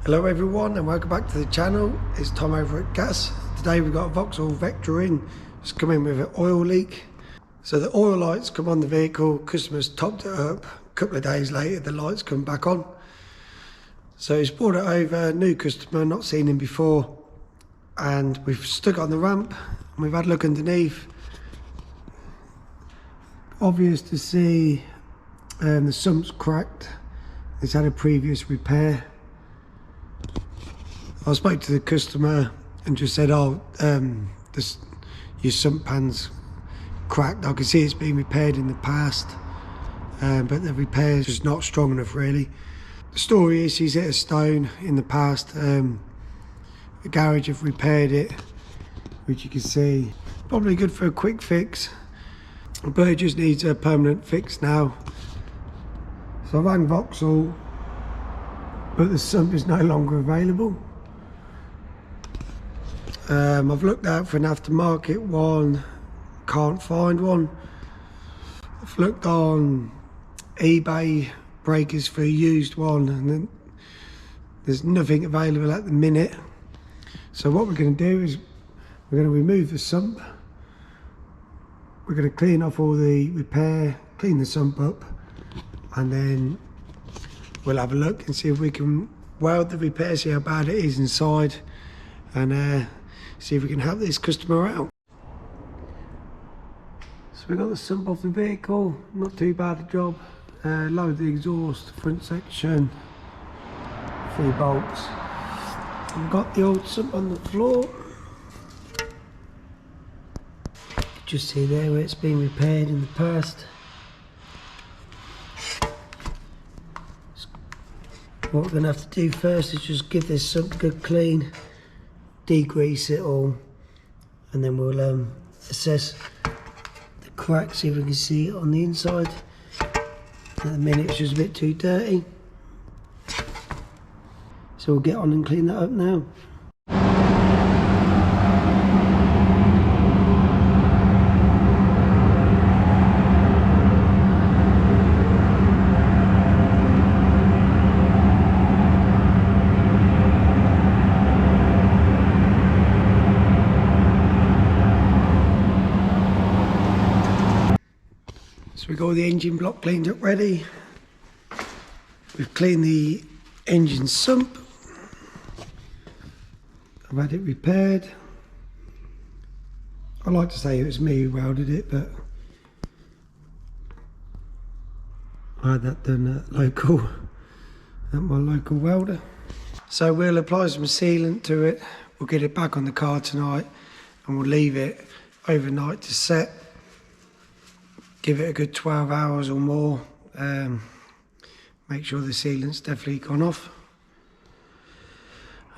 Hello everyone and welcome back to the channel. It's Tom over at Gas. Today we've got a Vauxhall Vector in. It's come in with an oil leak. So the oil lights come on the vehicle, customers topped it up. A couple of days later the lights come back on. So he's brought it over, new customer, not seen him before. And we've stuck it on the ramp and we've had a look underneath. Obvious to see the sump's cracked. It's had a previous repair. I spoke to the customer and just said, your sump pan's cracked. I can see it's been repaired in the past, but the repair is just not strong enough really. The story is he's hit a stone in the past. The garage have repaired it, which you can see. Probably good for a quick fix, but it just needs a permanent fix now. So I rang Vauxhall, but the sump is no longer available. I've looked out for an aftermarket one, can't find one. I've looked on eBay breakers for a used one, and then there's nothing available at the minute. So what we're going to do is we're going to remove the sump. We're going to clean off all the repair, clean the sump up, and then we'll have a look and see if we can weld the repair, see how bad it is inside, and see if we can help this customer out. So we got the sump off the vehicle, not too bad a job. Load the exhaust, front section, 3 bolts. We've got the old sump on the floor. Just see there where it's been repaired in the past. What we're going to have to do first is just give this sump a good clean, degrease it all, and then we'll assess the crack, see if we can see it on the inside. At the minute it's just a bit too dirty, so we'll get on and clean that up now. So we've got all the engine block cleaned up ready. We've cleaned the engine sump. I've had it repaired. I like to say it was me who welded it, but I had that done at my local welder. So we'll apply some sealant to it. We'll get it back on the car tonight and we'll leave it overnight to set. Give it a good 12 hours or more. Make sure the sealant's definitely gone off.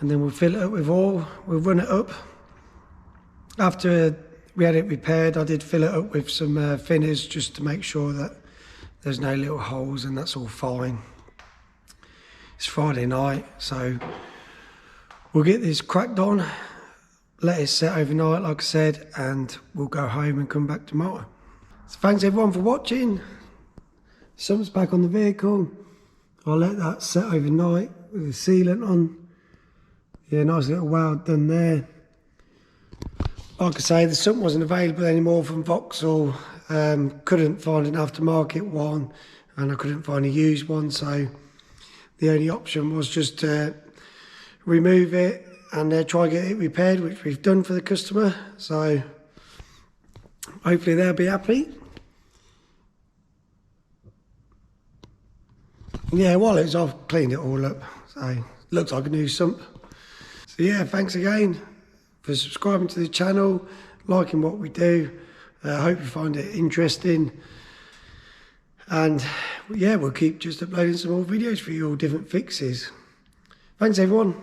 And then we'll fill it up with oil. We'll run it up. After we had it repaired, I did fill it up with some thinners just to make sure that there's no little holes and that's all fine. It's Friday night, so we'll get this cracked on, let it set overnight like I said, and we'll go home and come back tomorrow. So thanks everyone for watching. Sump's back on the vehicle. I'll let that set overnight with the sealant on. Yeah, nice little weld done there. Like I say, the sump wasn't available anymore from Vauxhall. Couldn't find an aftermarket one and I couldn't find a used one, so the only option was just to remove it and try and get it repaired, which we've done for the customer. So hopefully they'll be happy. Yeah, while it's off, cleaned it all up. So looks like a new sump. So yeah, thanks again for subscribing to the channel, liking what we do. I hope you find it interesting. And yeah, we'll keep just uploading some more videos for you, all different fixes. Thanks everyone.